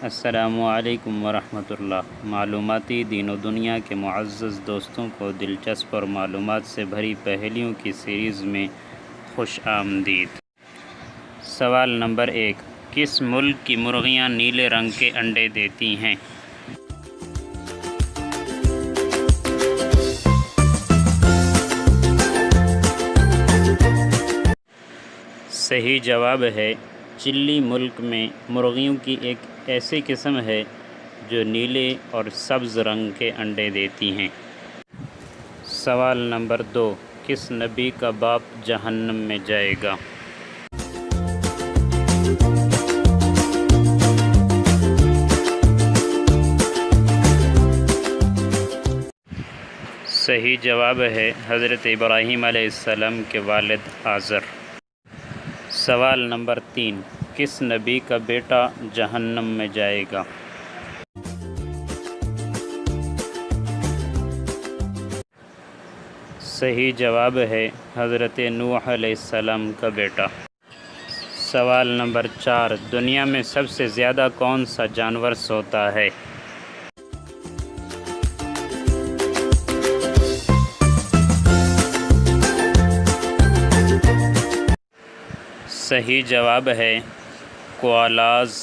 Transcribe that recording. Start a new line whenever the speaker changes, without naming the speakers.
السلام علیکم ورحمۃ اللہ۔ معلوماتی دین و دنیا کے معزز دوستوں کو دلچسپ اور معلومات سے بھری پہیلیوں کی سیریز میں خوش آمدید۔ سوال نمبر 1، کس ملک کی مرغیاں نیلے رنگ کے انڈے دیتی ہیں؟ صحیح جواب ہے چلی ملک میں مرغیوں کی ایک ایسی قسم ہے جو نیلے اور سبز رنگ کے انڈے دیتی ہیں۔ سوال نمبر 2، کس نبی کا باپ جہنم میں جائے گا؟ صحیح جواب ہے حضرت ابراہیم علیہ السلام کے والد آزر۔ سوال نمبر 3، کس نبی کا بیٹا جہنم میں جائے گا؟ صحیح جواب ہے حضرت نوح علیہ السلام کا بیٹا۔ سوال نمبر 4، دنیا میں سب سے زیادہ کون سا جانور سوتا ہے؟ صحیح جواب ہے کوالاز۔